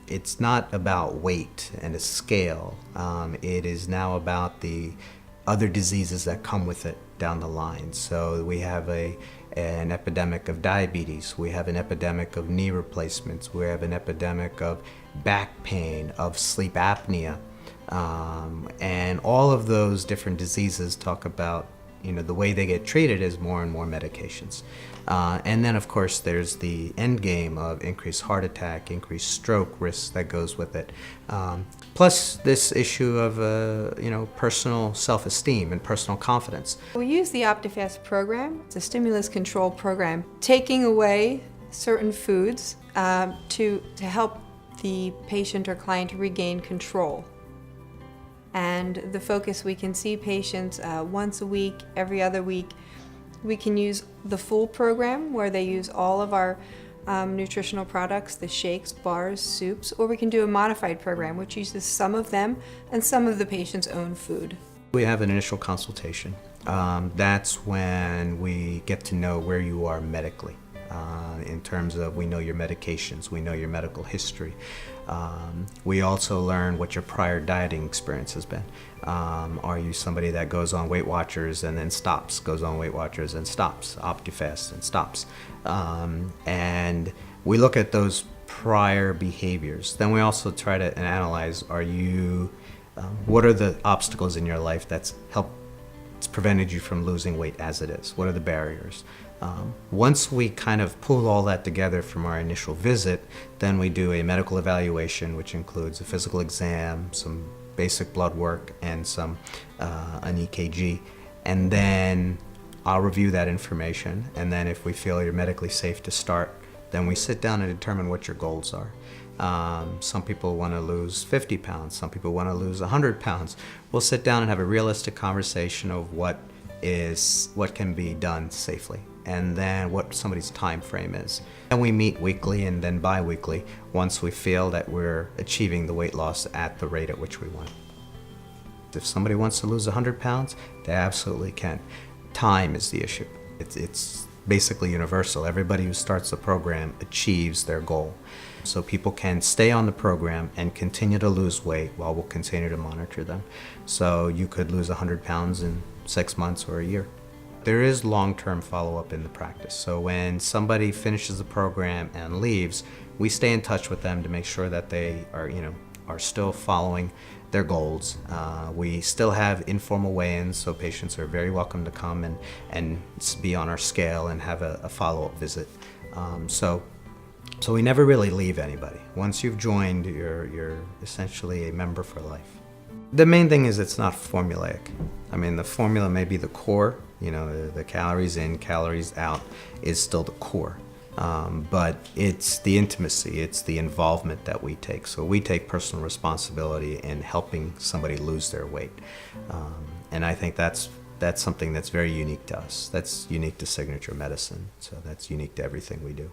It's not about weight and a scale. It is now about the other diseases that come with it down the line. So we have an epidemic of diabetes, we have an epidemic of knee replacements, we have an epidemic of back pain, of sleep apnea, and all of those different diseases talk about, the way they get treated is more and more medications. And then, of course, there's the end game of increased heart attack, increased stroke risk that goes with it. Plus this issue of, personal self-esteem and personal confidence. We use the Optifast program. It's a stimulus control program, taking away certain foods to help the patient or client regain control. And the focus, we can see patients once a week, every other week. We can use the full program where they use all of our nutritional products, the shakes, bars, soups, or we can do a modified program which uses some of them and some of the patient's own food. We have an initial consultation. That's when we get to know where you are medically. In terms of, we know your medications, we know your medical history. We also learn what your prior dieting experience has been. Are you somebody that goes on Weight Watchers and then stops, goes on Weight Watchers and stops, Optifast and stops? And we look at those prior behaviors. Then we also try to analyze, what are the obstacles in your life that's prevented you from losing weight as it is? What are the barriers? Once we kind of pull all that together from our initial visit, then we do a medical evaluation, which includes a physical exam, some basic blood work, and an EKG. And then I'll review that information, and then if we feel you're medically safe to start, then we sit down and determine what your goals are. Some people want to lose 50 pounds, some people want to lose 100 pounds. We'll sit down and have a realistic conversation of what can be done safely, and then what somebody's time frame is. And we meet weekly and then bi-weekly once we feel that we're achieving the weight loss at the rate at which we want. If somebody wants to lose 100 pounds, they absolutely can. Time is the issue. It's basically universal. Everybody who starts the program achieves their goal. So people can stay on the program and continue to lose weight while we'll continue to monitor them. So you could lose 100 pounds in 6 months or a year. There is long-term follow-up in the practice. So when somebody finishes the program and leaves, we stay in touch with them to make sure that they are still following their goals. We still have informal weigh-ins, so patients are very welcome to come and be on our scale and have a follow-up visit. So we never really leave anybody. Once you've joined, you're essentially a member for life. The main thing is it's not formulaic. I mean, the formula may be the core, the calories in, calories out is still the core. But it's the intimacy, it's the involvement that we take. So we take personal responsibility in helping somebody lose their weight. And I think that's something that's very unique to us. That's unique to Signature Medicine. So that's unique to everything we do.